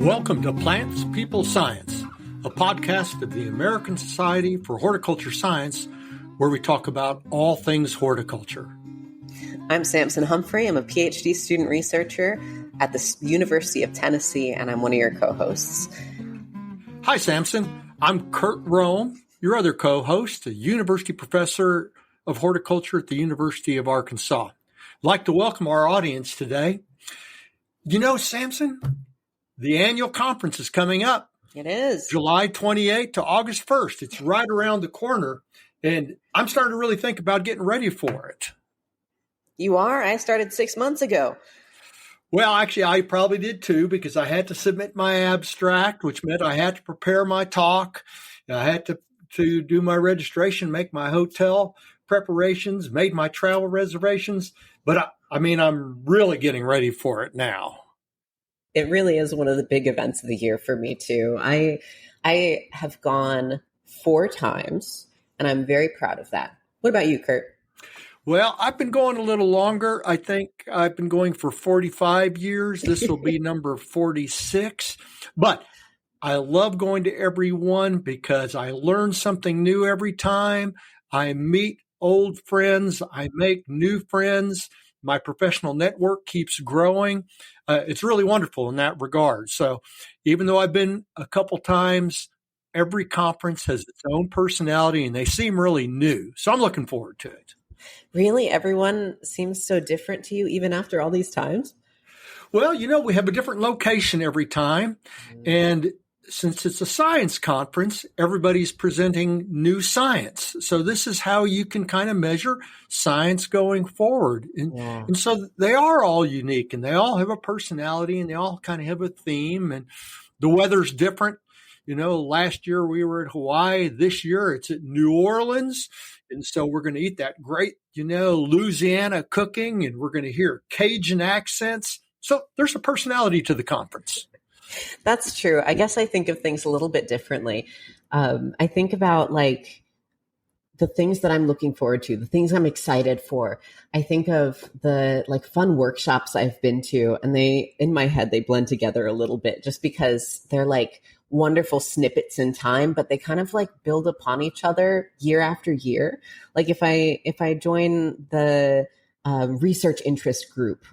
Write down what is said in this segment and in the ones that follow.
Welcome to Plants, People, Science, a podcast of the American Society for Horticultural Science, where we talk about all things horticulture. I'm Samson Humphrey. I'm a PhD student researcher at the University of Tennessee, and I'm one of your co-hosts. Hi, Samson. I'm Curt Rom, your other co-host, a university professor of horticulture at the University of Arkansas. I'd like to welcome our audience today. You know, Samson, the annual conference is coming up. It is. July 28th to August 1st. It's right around the corner, and I'm starting to really think about getting ready for it. You are? I started 6 months ago. Well, actually, I probably did too, because I had to submit my abstract, which meant I had to prepare my talk. I had to do my registration, make my hotel preparations, made my travel reservations. But I'm really getting ready for it now. It really is one of the big events of the year for me too. I have gone 4 times, and I'm very proud of that. What about you, Curt? Well, I've been going a little longer. I think I've been going for 45 years. This will be number 46. But I love going to every one because I learn something new every time. I meet old friends. I make new friends. My professional network keeps growing. It's really wonderful in that regard. So even though I've been a couple times, every conference has its own personality and they seem really new. So I'm looking forward to it. Really? Everyone seems so different to you, even after all these times? Well, you know, we have a different location every time. And since it's a science conference, everybody's presenting new science. So this is how you can kind of measure science going forward. And so they are all unique, and they all have a personality, and they all kind of have a theme, and the weather's different. You know, last year we were at Hawaii. This year it's at New Orleans. And so we're going to eat that great, Louisiana cooking, and we're going to hear Cajun accents. So there's a personality to the conference. That's true. I guess I think of things a little bit differently. I think about the things that I'm looking forward to, the things I'm excited for. I think of the fun workshops I've been to, and in my head, they blend together a little bit just because they're wonderful snippets in time, but they kind of build upon each other year after year. Like if I join the research interest group,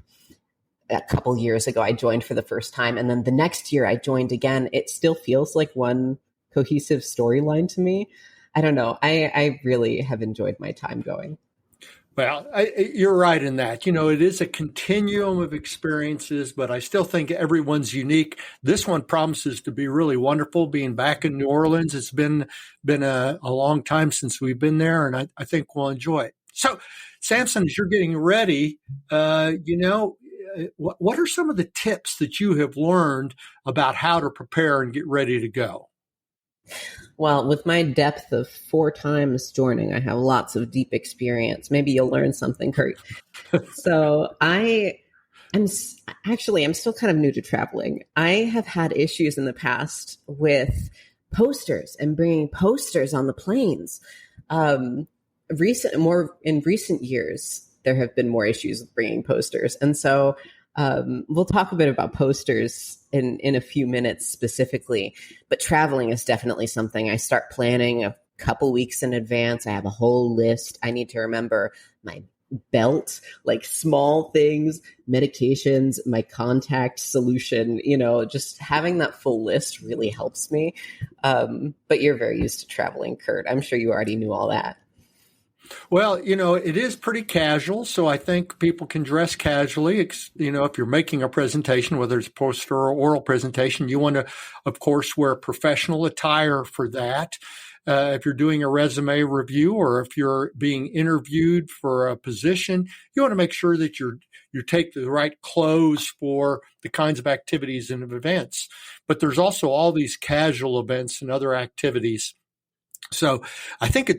a couple years ago, I joined for the first time. And then the next year I joined again. It still feels like one cohesive storyline to me. I don't know. I really have enjoyed my time going. Well, you're right in that. It is a continuum of experiences, but I still think everyone's unique. This one promises to be really wonderful, being back in New Orleans. It's been a long time since we've been there, and I think we'll enjoy it. So, Samson, as you're getting ready, what are some of the tips that you have learned about how to prepare and get ready to go? Well, with my depth of 4 times joining, I have lots of deep experience. Maybe you'll learn something, Curt. So I'm still kind of new to traveling. I have had issues in the past with posters and bringing posters on the planes. In recent years, there have been more issues with bringing posters. And so we'll talk a bit about posters in a few minutes specifically, but traveling is definitely something I start planning a couple weeks in advance. I have a whole list. I need to remember my belt, small things, medications, my contact solution, just having that full list really helps me. But you're very used to traveling, Curt. I'm sure you already knew all that. Well, it is pretty casual, so I think people can dress casually. If you're making a presentation, whether it's poster or oral presentation, you want to, of course, wear professional attire for that. If you're doing a resume review or if you're being interviewed for a position, you want to make sure that you take the right clothes for the kinds of activities and events. But there's also all these casual events and other activities. So I think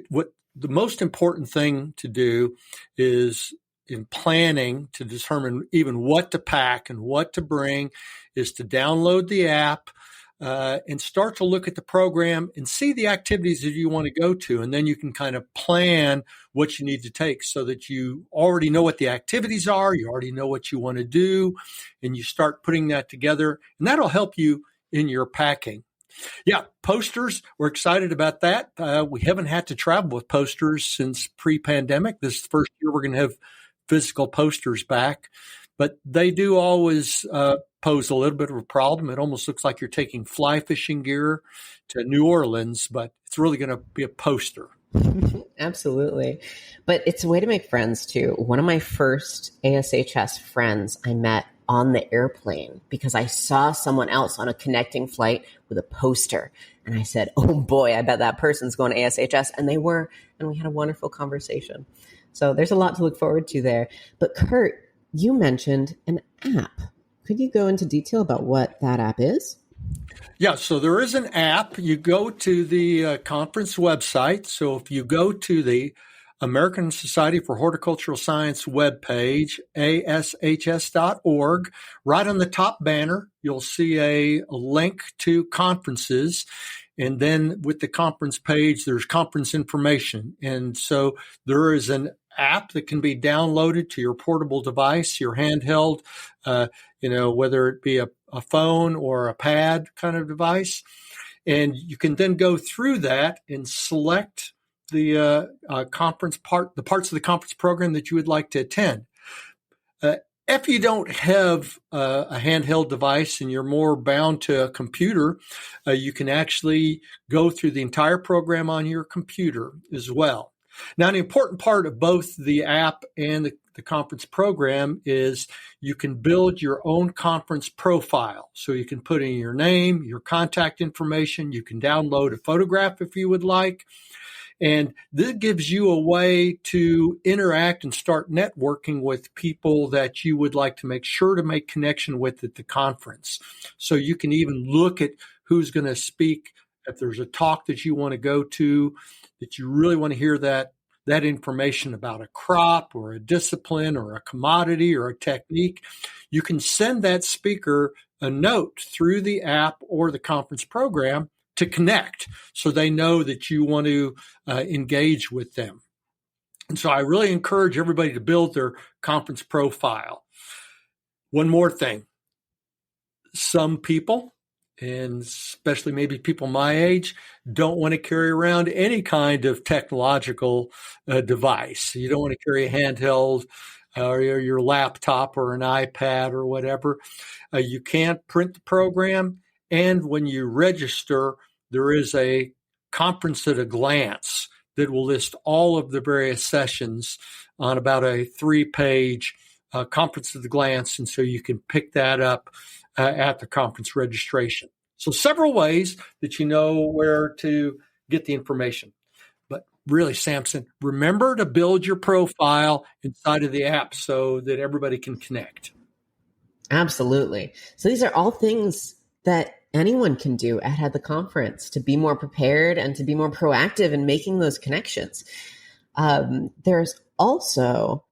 the most important thing to do is in planning to determine even what to pack and what to bring is to download the app and start to look at the program and see the activities that you want to go to. And then you can kind of plan what you need to take so that you already know what the activities are. You already know what you want to do, and you start putting that together. And that'll help you in your packing. Yeah, posters. We're excited about that. We haven't had to travel with posters since pre-pandemic. This is the first year we're going to have physical posters back, but they do always pose a little bit of a problem. It almost looks like you're taking fly fishing gear to New Orleans, but it's really going to be a poster. Absolutely. But it's a way to make friends too. One of my first ASHS friends I met on the airplane because I saw someone else on a connecting flight with a poster. And I said, oh boy, I bet that person's going to ASHS. And they were, and we had a wonderful conversation. So there's a lot to look forward to there. But Curt, you mentioned an app. Could you go into detail about what that app is? Yeah, so there is an app. You go to the conference website. So if you go to the American Society for Horticultural Science webpage, ASHS.org, right on the top banner, you'll see a link to conferences. And then with the conference page, there's conference information. And so there is an app that can be downloaded to your portable device, your handheld, whether it be a phone or a pad kind of device. And you can then go through that and select the conference part, the parts of the conference program that you would like to attend. If you don't have a handheld device and you're more bound to a computer, you can actually go through the entire program on your computer as well. Now, an important part of both the app and the conference program is you can build your own conference profile. So you can put in your name, your contact information. You can download a photograph if you would like. And this gives you a way to interact and start networking with people that you would like to make sure to make connection with at the conference. So you can even look at who's going to speak. If there's a talk that you want to go to, that you really want to hear that information about a crop or a discipline or a commodity or a technique, you can send that speaker a note through the app or the conference program to connect so they know that you want to engage with them. And so I really encourage everybody to build their conference profile. One more thing. Some people, and especially maybe people my age, don't want to carry around any kind of technological device. You don't want to carry a handheld or your laptop or an iPad or whatever. You can't print the program. And when you register, there is a conference at a glance that will list all of the various sessions on about a 3-page conference at a glance. And so you can pick that up at the conference registration. So several ways that you know where to get the information. But really, Samson, remember to build your profile inside of the app so that everybody can connect. Absolutely. So these are all things that anyone can do at the conference to be more prepared and to be more proactive in making those connections. There's also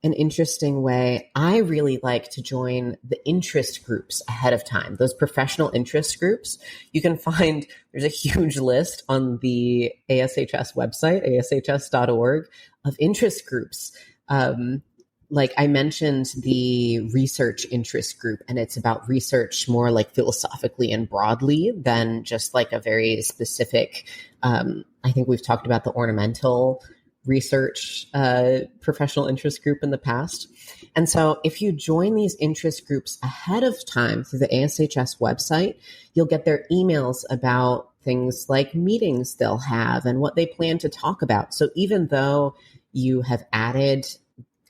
an interesting way. I really like to join the interest groups ahead of time, those professional interest groups. You can find, there's a huge list on the ASHS website, ashs.org, of interest groups. Like I mentioned, the research interest group, and it's about research more like philosophically and broadly than just like a very specific, I think we've talked about the ornamental research professional interest group in the past. And so if you join these interest groups ahead of time through the ASHS website, you'll get their emails about things like meetings they'll have and what they plan to talk about. So even though you have added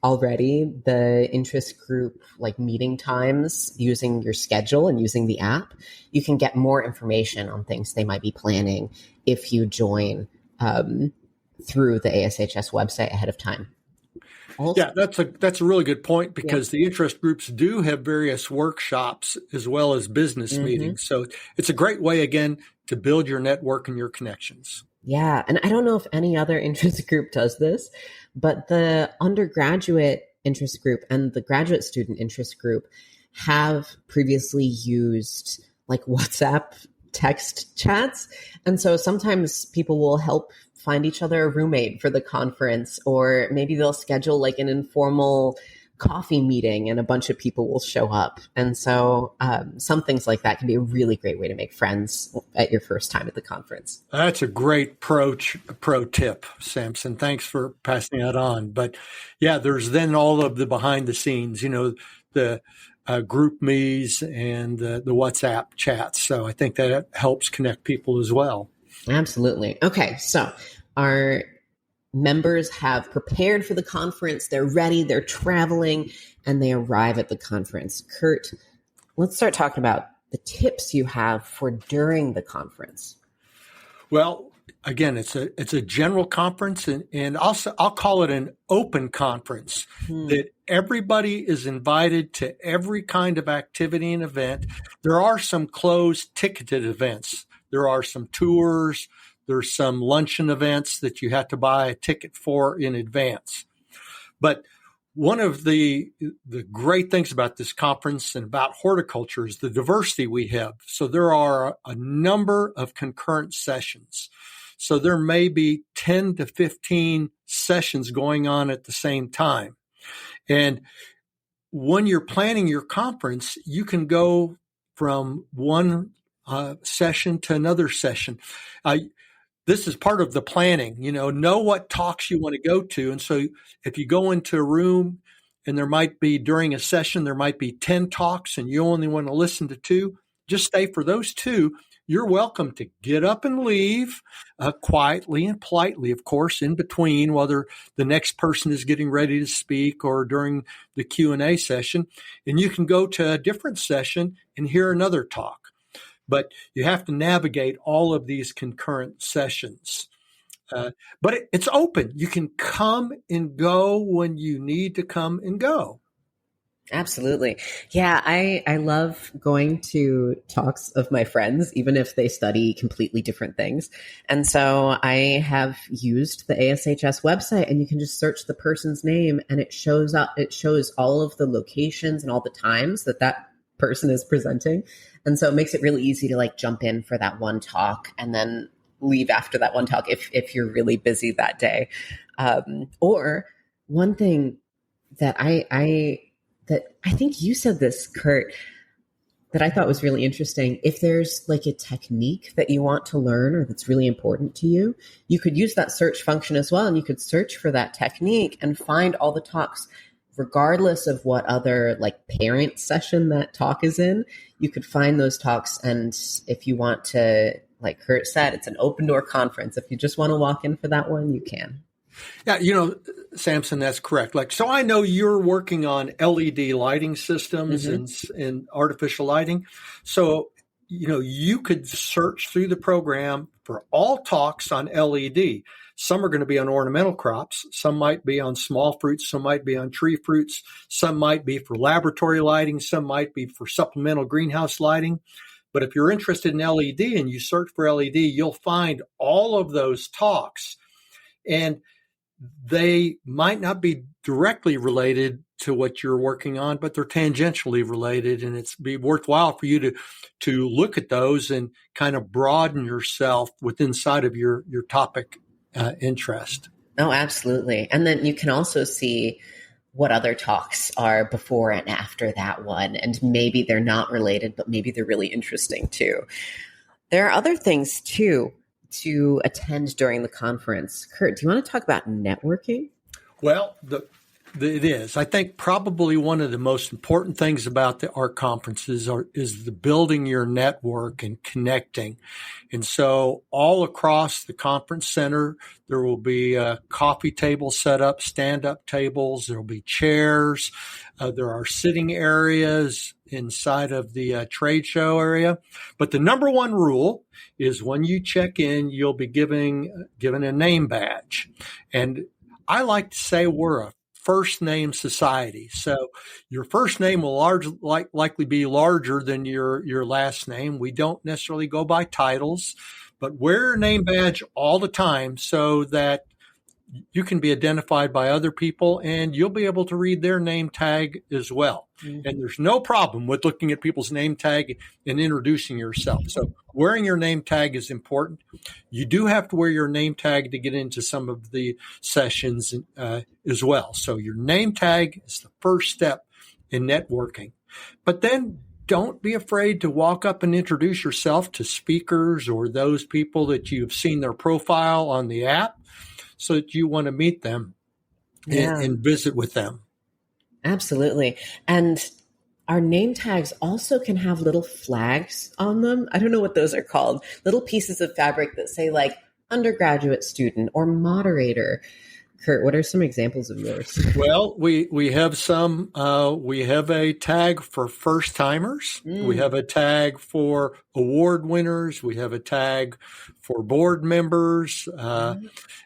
already the interest group like meeting times using your schedule and using the app, you can get more information on things they might be planning if you join through the ASHS website ahead of time. Also, yeah, that's a really good point because the interest groups do have various workshops as well as business meetings. So it's a great way, again, to build your network and your connections. Yeah. And I don't know if any other interest group does this, but the undergraduate interest group and the graduate student interest group have previously used like WhatsApp text chats. And so sometimes people will help find each other a roommate for the conference, or maybe they'll schedule like an informal coffee meeting and a bunch of people will show up. And so some things like that can be a really great way to make friends at your first time at the conference. That's a great pro tip, Samson. Thanks for passing that on. But yeah, there's then all of the behind the scenes, the group me's and the WhatsApp chats. So I think that helps connect people as well. Absolutely. Okay. So our members have prepared for the conference. They're ready. They're traveling and they arrive at the conference. Curt, let's start talking about the tips you have for during the conference. Well, again, it's a general conference, and I'll call it an open conference that everybody is invited to every kind of activity and event. There are some closed ticketed events. There are some tours. There's some luncheon events that you have to buy a ticket for in advance. But one of the great things about this conference and about horticulture is the diversity we have. So there are a number of concurrent sessions. So there may be 10 to 15 sessions going on at the same time. And when you're planning your conference, you can go from one session to another session. This is part of the planning, know what talks you want to go to. And so if you go into a room and there might be during a session, there might be 10 talks and you only want to listen to 2, just stay for those 2. You're welcome to get up and leave quietly and politely, of course, in between, whether the next person is getting ready to speak or during the Q&A session. And you can go to a different session and hear another talk. But you have to navigate all of these concurrent sessions. But it's open. You can come and go when you need to come and go. Absolutely. Yeah, I love going to talks of my friends, even if they study completely different things. And so I have used the ASHS website, and you can just search the person's name and it shows all of the locations and all the times that person is presenting. And so it makes it really easy to jump in for that one talk and then leave after that one talk if you're really busy that day. Or one thing that I think you said this, Curt, that I thought was really interesting. If there's a technique that you want to learn or that's really important to you, you could use that search function as well. And you could search for that technique and find all the talks, regardless of what other parent session that talk is in. You could find those talks. And if you want to, like Curt said, it's an open door conference. If you just want to walk in for that one, you can. Yeah, Samson, that's correct. So I know you're working on LED lighting systems and artificial lighting. So, you could search through the program for all talks on LED. Some are going to be on ornamental crops. Some might be on small fruits. Some might be on tree fruits. Some might be for laboratory lighting. Some might be for supplemental greenhouse lighting. But if you're interested in LED and you search for LED, you'll find all of those talks. And they might not be directly related to what you're working on, but they're tangentially related, and it's be worthwhile for you to look at those and kind of broaden yourself inside of your topic interest. Oh, absolutely. And then you can also see what other talks are before and after that one, and maybe they're not related, but maybe they're really interesting too. There are other things too to attend during the conference. Curt, do you want to talk about networking? Well, it is. I think probably one of the most important things about our conferences is the building your network and connecting. And so all across the conference center, there will be coffee tables set up, stand-up tables. There will be chairs. There are sitting areas inside of the trade show area. But the number one rule is when you check in, you'll be given a name badge. And I like to say we're a first name society. So your first name will likely be larger than your last name. We don't necessarily go by titles, but wear a name badge all the time so that you can be identified by other people, and you'll be able to read their name tag as well. Mm-hmm. And there's no problem with looking at people's name tag and introducing yourself. So wearing your name tag is important. You do have to wear your name tag to get into some of the sessions as well. So your name tag is the first step in networking. But then don't be afraid to walk up and introduce yourself to speakers or those people that you've seen their profile on the app, so that you want to meet them and visit with them. Absolutely. And our name tags also can have little flags on them. I don't know what those are called. Little pieces of fabric that say like undergraduate student or moderator. Curt, what are some examples of yours? Well, we have some. We have a tag for first timers. We have a tag for award winners. We have a tag for board members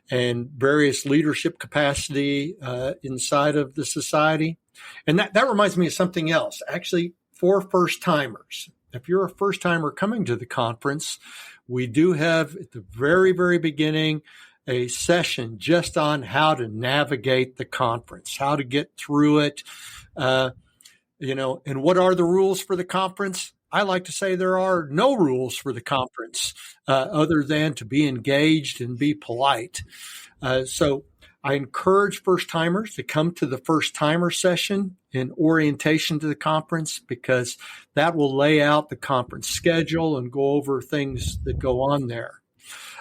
and various leadership capacity inside of the society. And that reminds me of something else. Actually, for first timers, if you're a first timer coming to the conference, we do have at the very, very beginning a session just on how to navigate the conference, how to get through it, and what are the rules for the conference? I like to say there are no rules for the conference other than to be engaged and be polite. So I encourage first timers to come to the first timer session in orientation to the conference, because that will lay out the conference schedule and go over things that go on there.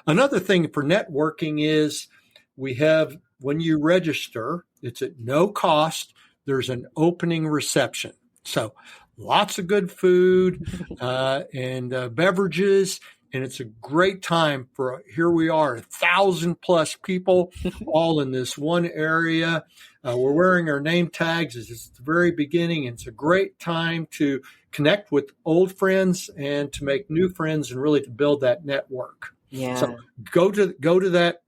Another thing for networking is we have, when you register, it's at no cost. There's an opening reception. So lots of good food and beverages. And it's a great time for, here we are, 1,000 plus people all in this one area. We're wearing our name tags at the very beginning. And it's a great time to connect with old friends and to make new friends and really to build that network. Yeah. So go to that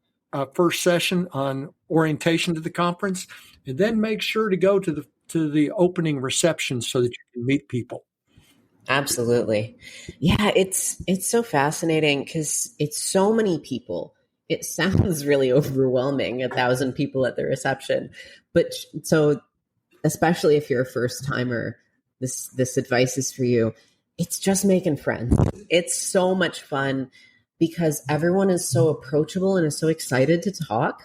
first session on orientation to the conference, and then make sure to go to the opening reception so that you can meet people. Absolutely. Yeah, it's so fascinating because it's so many people. It sounds really overwhelming, 1,000 people at the reception. But so especially if you're a first timer, this advice is for you. It's just making friends. It's so much fun, because everyone is so approachable and is so excited to talk,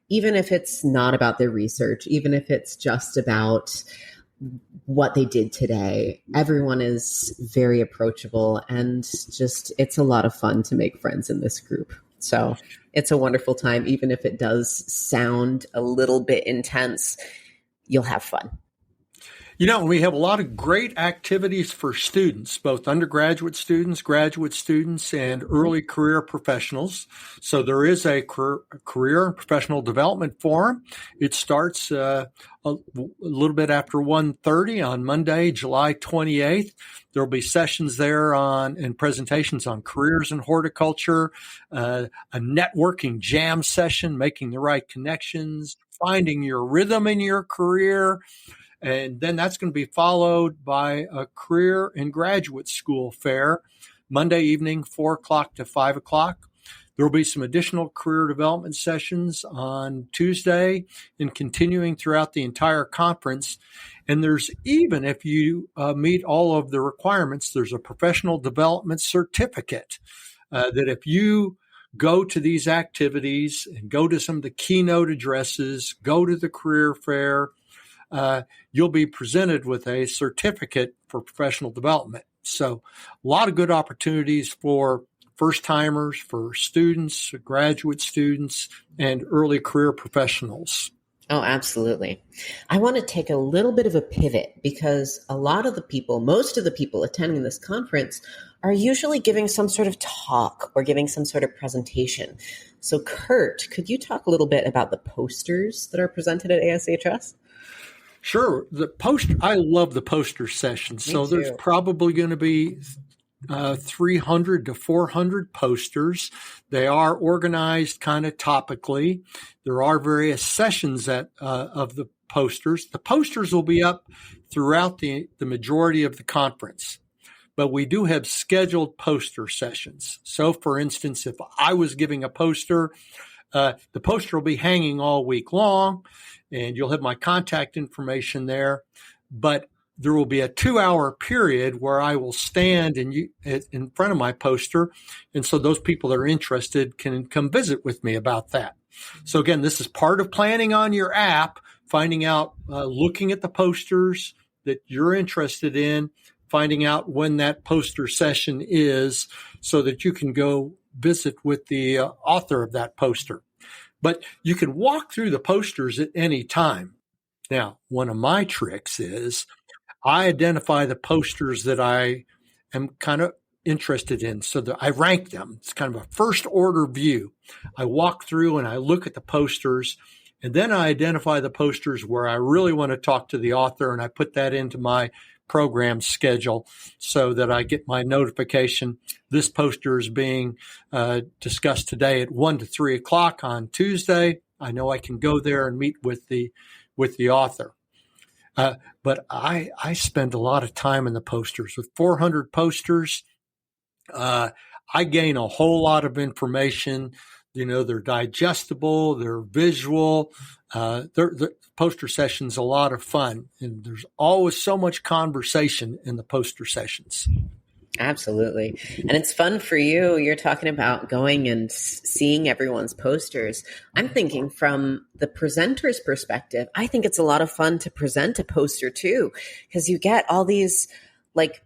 even if it's not about their research, even if it's just about what they did today. Everyone is very approachable, and just, it's a lot of fun to make friends in this group. So it's a wonderful time. Even if it does sound a little bit intense, you'll have fun. We have a lot of great activities for students, both undergraduate students, graduate students, and early career professionals. So there is a career and professional development forum. It starts a little bit after 1:30 on Monday, July 28th. There'll be sessions there and presentations on careers in horticulture, a networking jam session, making the right connections, finding your rhythm in your career. And then that's going to be followed by a career and graduate school fair, Monday evening, 4 o'clock to 5 o'clock. There will be some additional career development sessions on Tuesday and continuing throughout the entire conference. And there's even, if you meet all of the requirements, there's a professional development certificate that if you go to these activities and go to some of the keynote addresses, go to the career fair, you'll be presented with a certificate for professional development. So a lot of good opportunities for first timers, for students, graduate students, and early career professionals. Oh, absolutely. I want to take a little bit of a pivot, because most of the people attending this conference are usually giving some sort of talk or giving some sort of presentation. So Curt, could you talk a little bit about the posters that are presented at ASHS? Sure. I love the poster sessions. So there's probably going to be 300 to 400 posters. They are organized kind of topically. There are various sessions of the posters. The posters will be up throughout the majority of the conference, but we do have scheduled poster sessions. So for instance, if I was giving a poster The poster will be hanging all week long, and you'll have my contact information there. But there will be a 2-hour period where I will stand in front of my poster. And so those people that are interested can come visit with me about that. So again, this is part of planning on your app, finding out, looking at the posters that you're interested in, finding out when that poster session is so that you can go visit with the author of that poster. But you can walk through the posters at any time. Now, one of my tricks is I identify the posters that I am kind of interested in so that I rank them. It's kind of a first order view. I walk through and I look at the posters, and then I identify the posters where I really want to talk to the author, and I put that into my program schedule so that I get my notification. This poster is being discussed today at 1 to 3 o'clock on Tuesday. I know I can go there and meet with the author. But I spend a lot of time in the posters. With 400 posters, I gain a whole lot of information. They're digestible, they're visual. The poster session's a lot of fun, and there's always so much conversation in the poster sessions. Absolutely. And it's fun for you. You're talking about going and seeing everyone's posters. I'm thinking from the presenter's perspective, I think it's a lot of fun to present a poster too, because you get all these like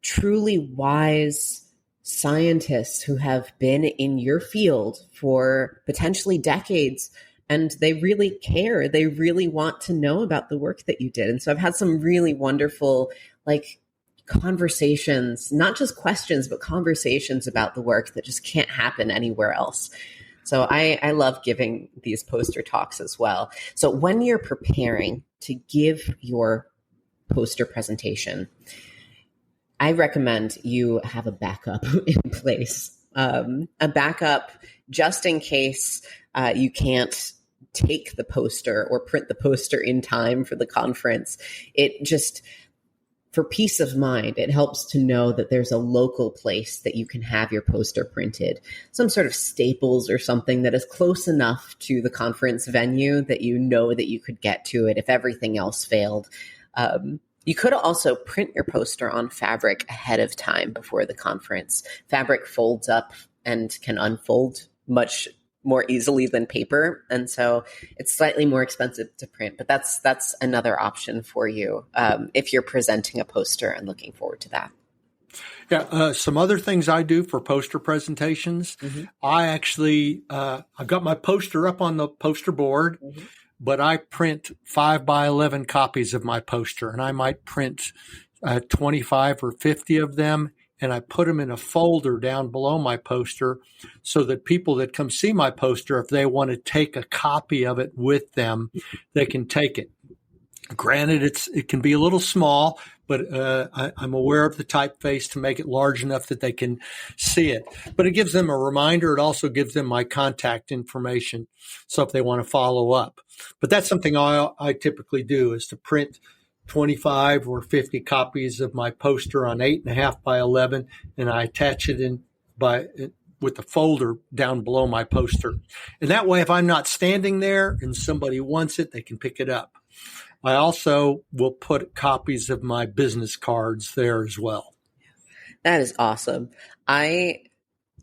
truly wise scientists who have been in your field for potentially decades, and they really care. They really want to know about the work that you did. And so I've had some really wonderful, conversations, not just questions, but conversations about the work that just can't happen anywhere else. So I love giving these poster talks as well. So when you're preparing to give your poster presentation, I recommend you have a backup in place, a backup just in case you can't take the poster or print the poster in time for the conference. It just, for peace of mind, it helps to know that there's a local place that you can have your poster printed, some sort of Staples or something that is close enough to the conference venue that you know that you could get to it if everything else failed. You could also print your poster on fabric ahead of time before the conference. Fabric folds up and can unfold much more easily than paper. And so it's slightly more expensive to print, but that's another option for you if you're presenting a poster and looking forward to that. Yeah, some other things I do for poster presentations. Mm-hmm. I actually, I've got my poster up on the poster board, mm-hmm. but I print 5x11 copies of my poster, and I might print 25 or 50 of them, and I put them in a folder down below my poster so that people that come see my poster, if they want to take a copy of it with them, they can take it. Granted, it can be a little small, but I'm aware of the typeface to make it large enough that they can see it. But it gives them a reminder. It also gives them my contact information, so if they want to follow up. But that's something I typically do, is to print 25 or 50 copies of my poster on 8.5 by 11, and I attach it with the folder down below my poster. And that way, if I'm not standing there and somebody wants it, they can pick it up. I also will put copies of my business cards there as well. That is awesome.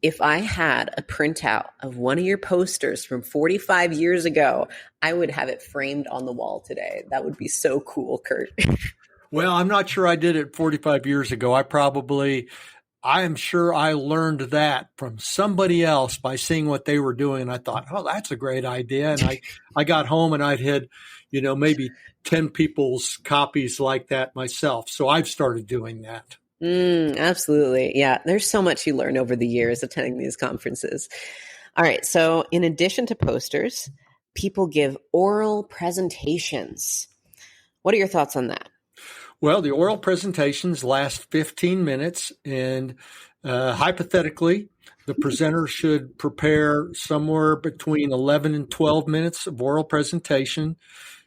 If I had a printout of one of your posters from 45 years ago, I would have it framed on the wall today. That would be so cool, Curt. Well, I'm not sure I did it 45 years ago. I am sure I learned that from somebody else by seeing what they were doing. And I thought, oh, that's a great idea. And I got home and I'd had, maybe 10 people's copies like that myself. So I've started doing that. Absolutely. Yeah. There's so much you learn over the years attending these conferences. All right. So in addition to posters, people give oral presentations. What are your thoughts on that? Well, the oral presentations last 15 minutes, and hypothetically, the presenter should prepare somewhere between 11 and 12 minutes of oral presentation.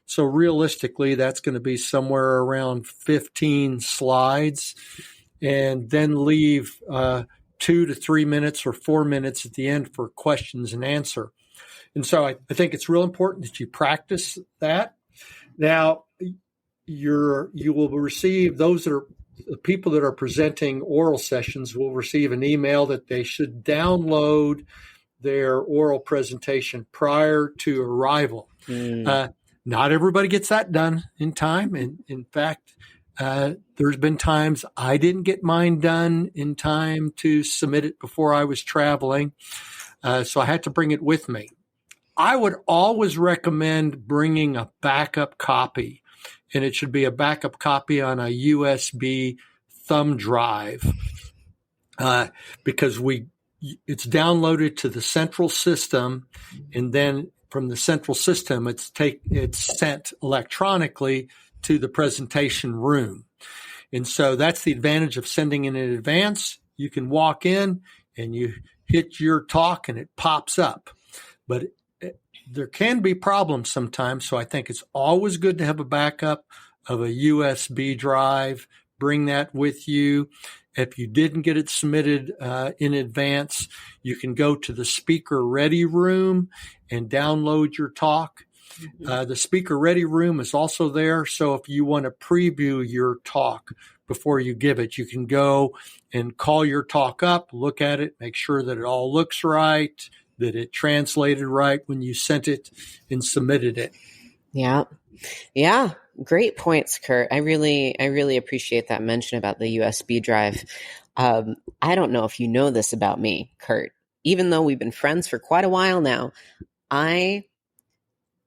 So realistically, that's going to be somewhere around 15 slides, and then leave 2 to 3 minutes or 4 minutes at the end for questions and answer. And so I think it's real important that you practice that. Now, you will receive, those that are the people that are presenting oral sessions will receive an email that they should download their oral presentation prior to arrival. Not everybody gets that done in time. And in fact, there's been times I didn't get mine done in time to submit it before I was traveling. So I had to bring it with me. I would always recommend bringing a backup copy, and it should be a backup copy on a USB thumb drive, because it's downloaded to the central system, and then from the central system, it's sent electronically to the presentation room. And so that's the advantage of sending it in advance. You can walk in and you hit your talk and it pops up. But there can be problems sometimes. So I think it's always good to have a backup of a USB drive. Bring that with you. If you didn't get it submitted in advance, you can go to the speaker ready room and download your talk. The speaker ready room is also there. So if you want to preview your talk before you give it, you can go and call your talk up, look at it, make sure that it all looks right, that it translated right when you sent it and submitted it. Yeah. Yeah. Great points, Curt. I really appreciate that mention about the USB drive. I don't know if you know this about me, Curt. Even though we've been friends for quite a while now, I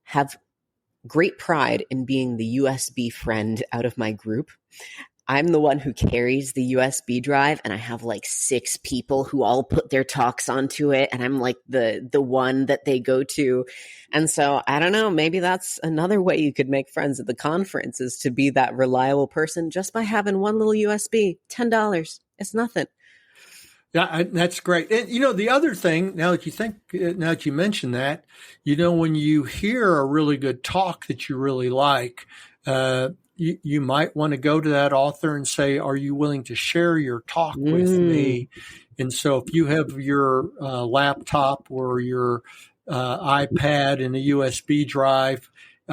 have great pride in being the USB friend out of my group. I'm the one who carries the USB drive, and I have like 6 people who all put their talks onto it, and I'm like the one that they go to. And so I don't know, maybe that's another way you could make friends at the conference, is to be that reliable person just by having one little USB. $10. It's nothing. Yeah, that's great. And, the other thing, now that you mention that, when you hear a really good talk that you really like, you might want to go to that author and say, are you willing to share your talk with me? And so if you have your laptop or your iPad and a USB drive,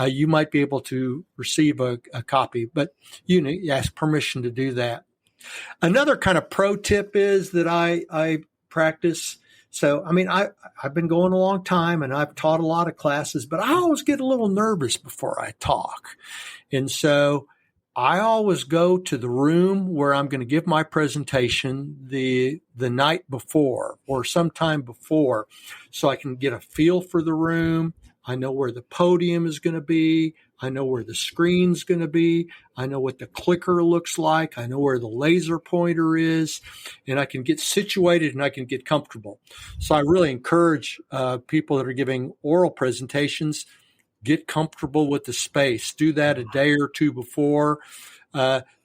you might be able to receive a copy, but you ask permission to do that. Another kind of pro tip is that I practice. So, I've been going a long time and I've taught a lot of classes, but I always get a little nervous before I talk. And so I always go to the room where I'm going to give my presentation the night before or sometime before, so I can get a feel for the room. I know where the podium is going to be. I know where the screen's going to be. I know what the clicker looks like. I know where the laser pointer is, and I can get situated and I can get comfortable. So I really encourage people that are giving oral presentations, get comfortable with the space. Do that a day or two before.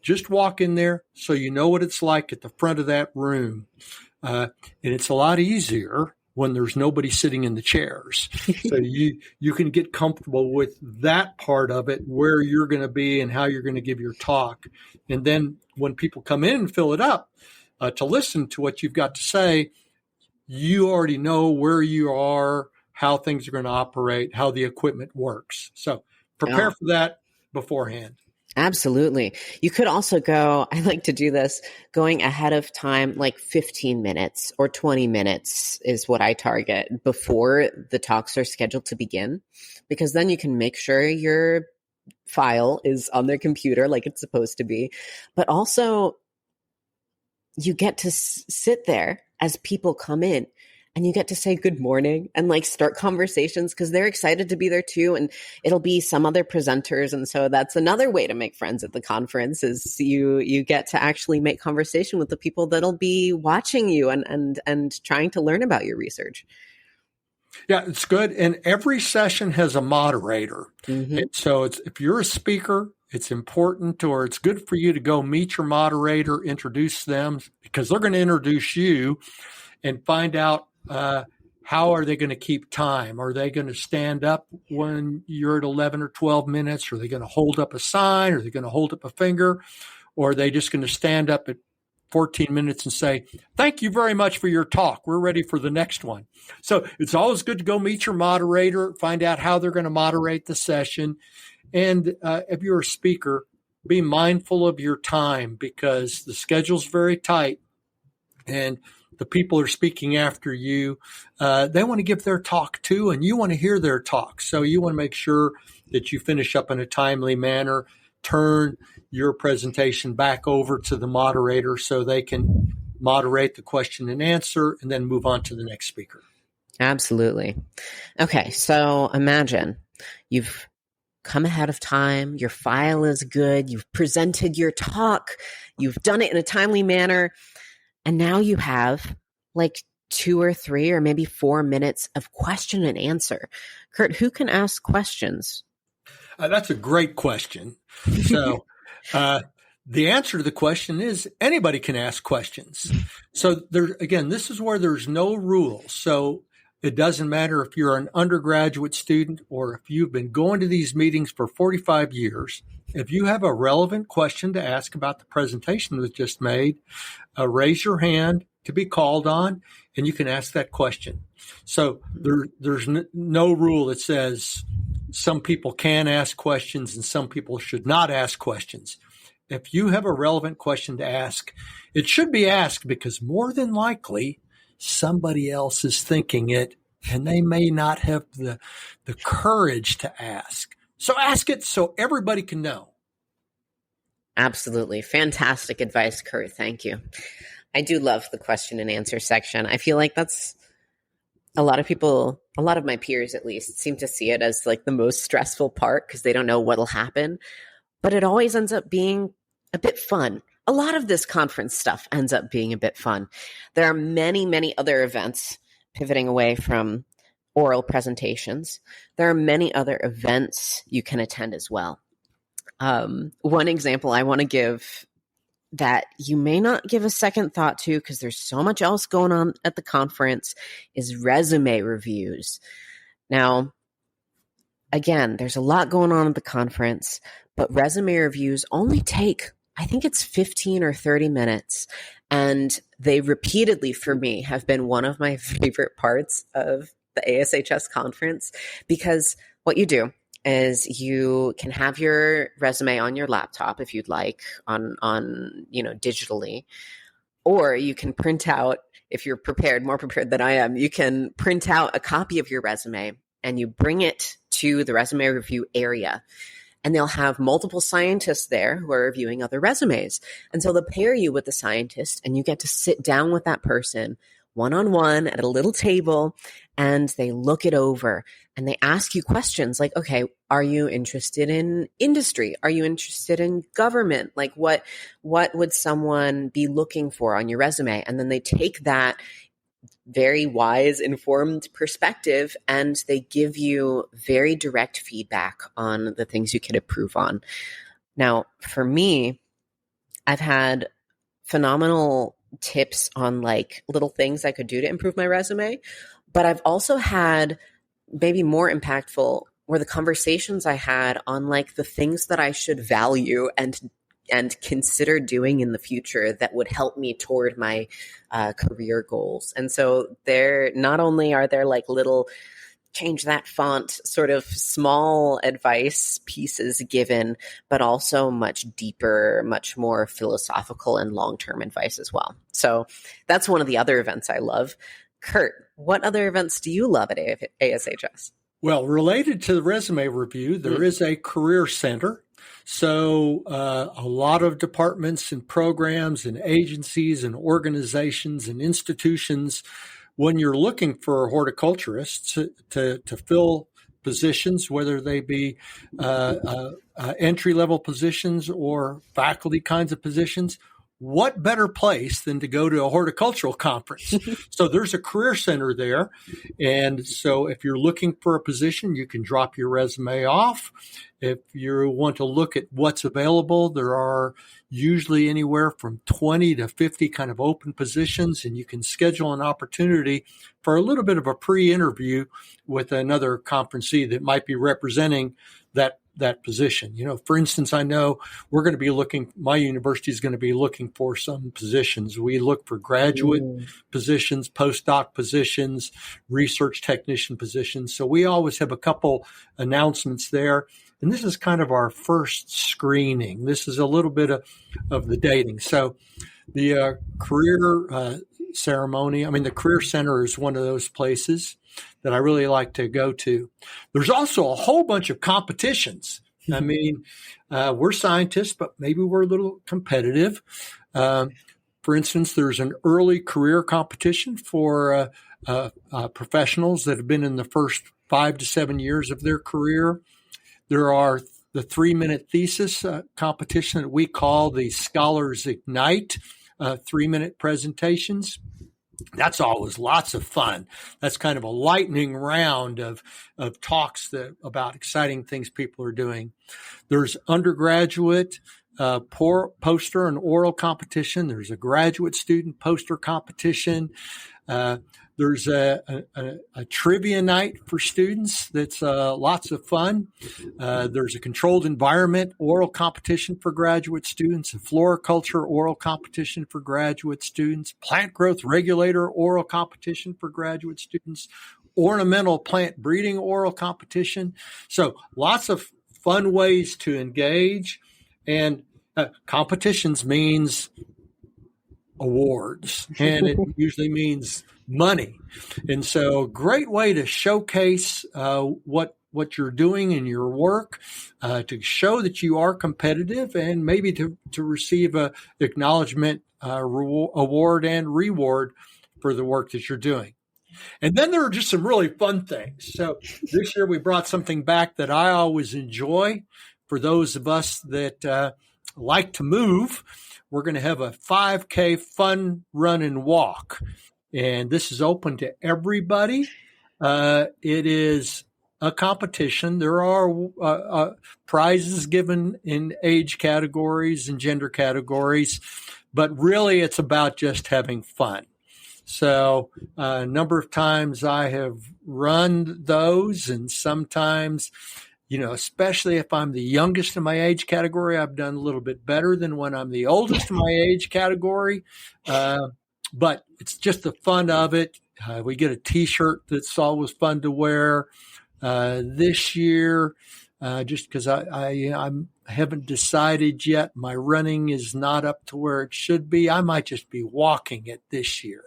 Just walk in there so you know what it's like at the front of that room. And it's a lot easier when there's nobody sitting in the chairs. So you can get comfortable with that part of it, where you're going to be and how you're going to give your talk. And then when people come in and fill it up to listen to what you've got to say, you already know where you are, how things are going to operate, how the equipment works. So prepare for that beforehand. Absolutely. You could also go, I like to do this, going ahead of time, like 15 minutes or 20 minutes is what I target before the talks are scheduled to begin, because then you can make sure your file is on their computer like it's supposed to be. But also, you get to sit there as people come in, and you get to say good morning and like start conversations, because they're excited to be there too. And it'll be some other presenters. And so that's another way to make friends at the conference, is you get to actually make conversation with the people that'll be watching you and trying to learn about your research. Yeah, it's good. And every session has a moderator. And so if you're a speaker, it's important, or it's good for you to go meet your moderator, introduce them, because they're going to introduce you and find out how are they going to keep time? Are they going to stand up when you're at 11 or 12 minutes? Are they going to hold up a sign? Are they going to hold up a finger? Or are they just going to stand up at 14 minutes and say, thank you very much for your talk. We're ready for the next one. So it's always good to go meet your moderator, find out how they're going to moderate the session. And if you're a speaker, be mindful of your time because the schedule's very tight and the people are speaking after you. They want to give their talk too, and you want to hear their talk. So you want to make sure that you finish up in a timely manner, turn your presentation back over to the moderator so they can moderate the question and answer and then move on to the next speaker. Absolutely. Okay, so imagine you've come ahead of time, your file is good, you've presented your talk, you've done it in a timely manner, and now you have like 2 or 3 or maybe 4 minutes of question and answer. Curt, who can ask questions? That's a great question. So the answer to the question is anybody can ask questions. So this is where there's no rules. So it doesn't matter if you're an undergraduate student or if you've been going to these meetings for 45 years. If you have a relevant question to ask about the presentation that was just made, raise your hand to be called on, and you can ask that question. So there's no rule that says some people can ask questions and some people should not ask questions. If you have a relevant question to ask, it should be asked because more than likely somebody else is thinking it and they may not have the courage to ask. So ask it so everybody can know. Absolutely. Fantastic advice, Curt. Thank you. I do love the question and answer section. I feel like that's a lot of my peers at least seem to see it as like the most stressful part because they don't know what'll happen, but it always ends up being a bit fun. A lot of this conference stuff ends up being a bit fun. There are many, many other events pivoting away from oral presentations. There are many other events you can attend as well. One example I want to give that you may not give a second thought to because there's so much else going on at the conference is resume reviews. Now, again, there's a lot going on at the conference, but resume reviews only take, I think it's 15 or 30 minutes. And they repeatedly, for me, have been one of my favorite parts of the ASHS conference because what you do is you can have your resume on your laptop if you'd like on digitally, or you can print out, if you're more prepared than I am, you can print out a copy of your resume and you bring it to the resume review area. And they'll have multiple scientists there who are reviewing other resumes. And so they'll pair you with the scientist and you get to sit down with that person one-on-one at a little table and they look it over and they ask you questions like, okay, are you interested in industry? Are you interested in government? Like what would someone be looking for on your resume? And then they take that very wise, informed perspective and they give you very direct feedback on the things you can improve on. Now, for me, I've had phenomenal tips on like little things I could do to improve my resume, but I've also had maybe more impactful were the conversations I had on like the things that I should value and consider doing in the future that would help me toward my career goals. And so there, not only are there like little change that font sort of small advice pieces given, but also much deeper, much more philosophical and long-term advice as well. So that's one of the other events I love. Curt, what other events do you love at ASHS? Well, related to the resume review, there is a career center. So a lot of departments and programs and agencies and organizations and institutions, when you're looking for horticulturists to fill positions, whether they be entry-level positions or faculty kinds of positions, what better place than to go to a horticultural conference? So there's a career center there. And so if you're looking for a position, you can drop your resume off. If you want to look at what's available, there are usually anywhere from 20 to 50 kind of open positions, and you can schedule an opportunity for a little bit of a pre-interview with another conferencee that might be representing that position. For instance, I know my university is going to be looking for some positions. We look for graduate positions, postdoc positions, research technician positions. So we always have a couple announcements there. And this is kind of our first screening. This is a little bit of the dating. So the career ceremony, the Career Center is one of those places that I really like to go to. There's also a whole bunch of competitions. We're scientists, but maybe we're a little competitive. For instance, there's an early career competition for professionals that have been in the first 5 to 7 years of their career. There are the 3-minute thesis competition that we call the Scholars Ignite 3-minute presentations. That's always lots of fun. That's kind of a lightning round of talks about exciting things people are doing. There's undergraduate poster and oral competition. There's a graduate student poster competition. There's a trivia night for students that's lots of fun. There's a controlled environment oral competition for graduate students, a floriculture oral competition for graduate students, plant growth regulator oral competition for graduate students, ornamental plant breeding oral competition. So lots of fun ways to engage. And competitions means awards, and it usually means money. And so great way to showcase what you're doing in your work, to show that you are competitive, and maybe to receive a acknowledgement, award and reward for the work that you're doing. And then there are just some really fun things. So this year we brought something back that I always enjoy for those of us that like to move. We're going to have a 5K fun run and walk. And this is open to everybody. It is a competition. There are prizes given in age categories and gender categories, but really it's about just having fun. So a number of times I have run those, and sometimes, especially if I'm the youngest in my age category, I've done a little bit better than when I'm the oldest in my age category. But it's just the fun of it. We get a T-shirt that's always fun to wear. This year, just because I haven't decided yet, my running is not up to where it should be. I might just be walking it this year.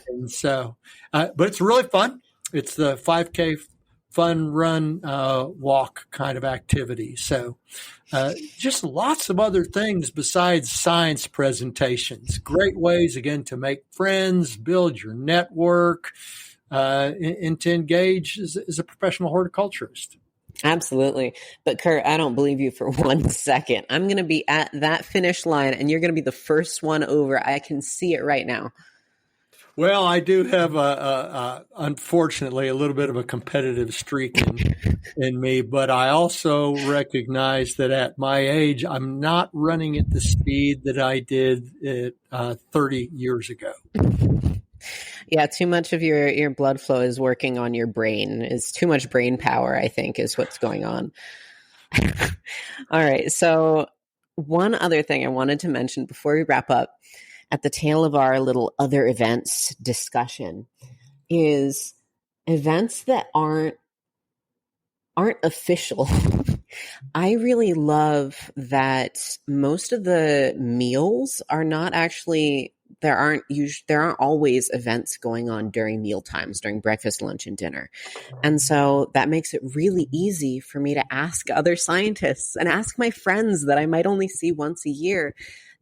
And so, but it's really fun. It's the 5K fun run, walk kind of activity. So just lots of other things besides science presentations. Great ways, again, to make friends, build your network, and to engage as a professional horticulturist. Absolutely. But Curt, I don't believe you for 1 second. I'm going to be at that finish line, and you're going to be the first one over. I can see it right now. Well, I do have unfortunately, a little bit of a competitive streak in me, but I also recognize that at my age, I'm not running at the speed that I did 30 years ago. Yeah, too much of your blood flow is working on your brain. It's too much brain power, I think, is what's going on. All right. So one other thing I wanted to mention before we wrap up at the tail of our little other events discussion is events that aren't official. I really love that most of the meals are not actually, there aren't always events going on during meal times, during breakfast, lunch, and dinner. And so that makes it really easy for me to ask other scientists and ask my friends that I might only see once a year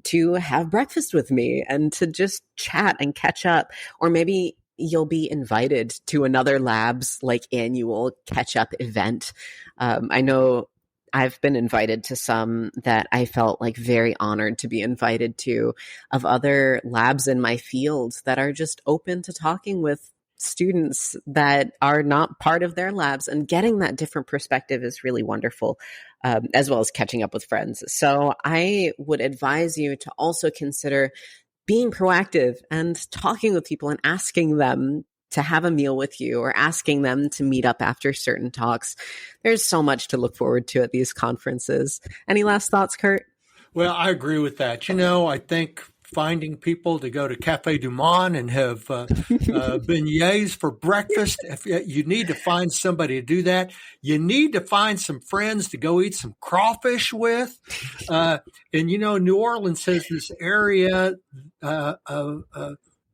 to have breakfast with me and to just chat and catch up. Or maybe you'll be invited to another lab's annual catch-up event. I know I've been invited to some that I felt very honored to be invited to, of other labs in my field that are just open to talking with students that are not part of their labs, and getting that different perspective is really wonderful, as well as catching up with friends. So I would advise you to also consider being proactive and talking with people and asking them to have a meal with you or asking them to meet up after certain talks. There's so much to look forward to at these conferences. Any last thoughts, Curt? Well, I agree with that. I think finding people to go to Cafe Du Monde and have beignets for breakfast. If you need to find somebody to do that, you need to find some friends to go eat some crawfish with. New Orleans has this area of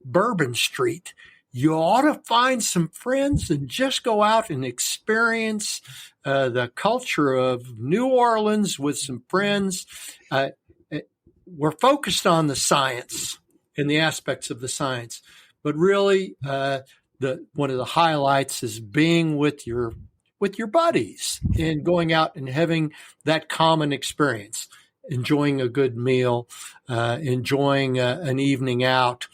Bourbon Street. You ought to find some friends and just go out and experience the culture of New Orleans with some friends. We're focused on the science and the aspects of the science, but really, one of the highlights is being with your buddies and going out and having that common experience, enjoying a good meal, enjoying an evening out.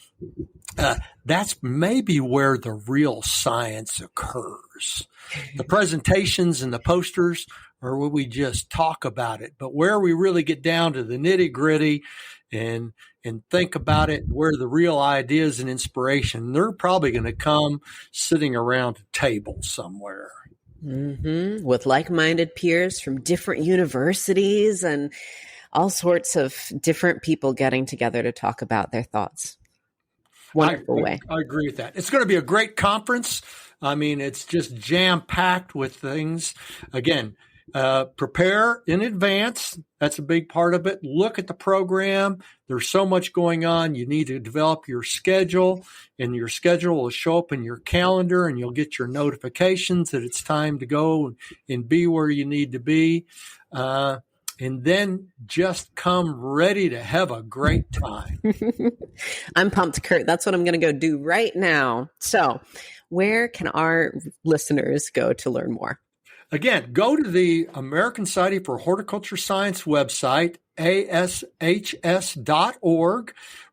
That's maybe where the real science occurs. The presentations and the posters are where we just talk about it, but where we really get down to the nitty gritty and think about it, where the real ideas and inspiration, they're probably going to come sitting around a table somewhere. Mm-hmm. With like-minded peers from different universities and all sorts of different people getting together to talk about their thoughts. Wonderful way. I agree with that. It's going to be a great conference. I mean, it's just jam-packed with things. Again, prepare in advance. That's a big part of it. Look at the program. There's so much going on. You need to develop your schedule, and your schedule will show up in your calendar, and you'll get your notifications that it's time to go and be where you need to be. And then just come ready to have a great time. I'm pumped, Curt. That's what I'm going to go do right now. So where can our listeners go to learn more? Again, go to the American Society for Horticultural Science website, ASHS.org.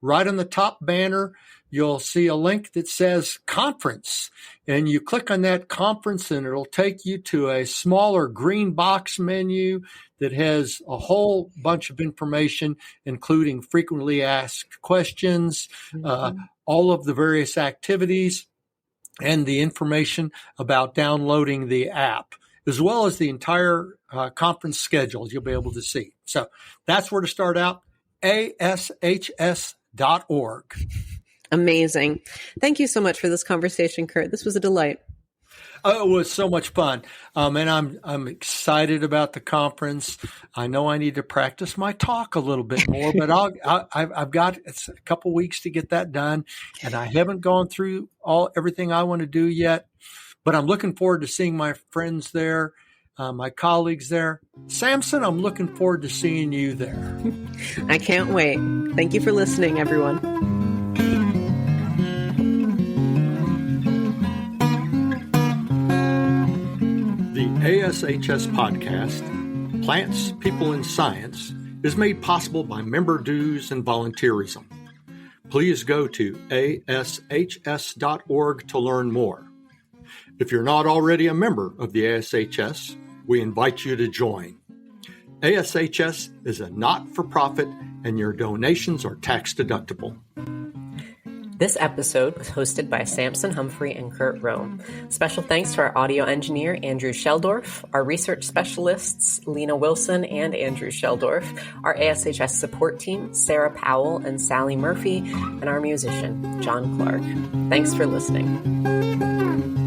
Right on the top banner, you'll see a link that says conference. And you click on that conference and it'll take you to a smaller green box menu that has a whole bunch of information, including frequently asked questions, all of the various activities, and the information about downloading the app, as well as the entire conference schedule you'll be able to see. So that's where to start out, ASHS.org. Amazing. Thank you so much for this conversation, Curt. This was a delight. It was so much fun. And I'm excited about the conference. I know I need to practice my talk a little bit more, but I've got it's a couple weeks to get that done, and I haven't gone through everything I want to do yet, but I'm looking forward to seeing my friends there, my colleagues there. Samson, I'm looking forward to seeing you there. I can't wait. Thank you for listening, everyone. ASHS podcast, Plants, People, and Science, is made possible by member dues and volunteerism. Please go to ashs.org to learn more. If you're not already a member of the ASHS, we invite you to join. ASHS is a not-for-profit, and your donations are tax-deductible. This episode was hosted by Samson Humphrey and Curt Rom. Special thanks to our audio engineer, Andrew Sheldorf, our research specialists, Lena Wilson and Andrew Sheldorf, our ASHS support team, Sarah Powell and Sally Murphy, and our musician, John Clark. Thanks for listening.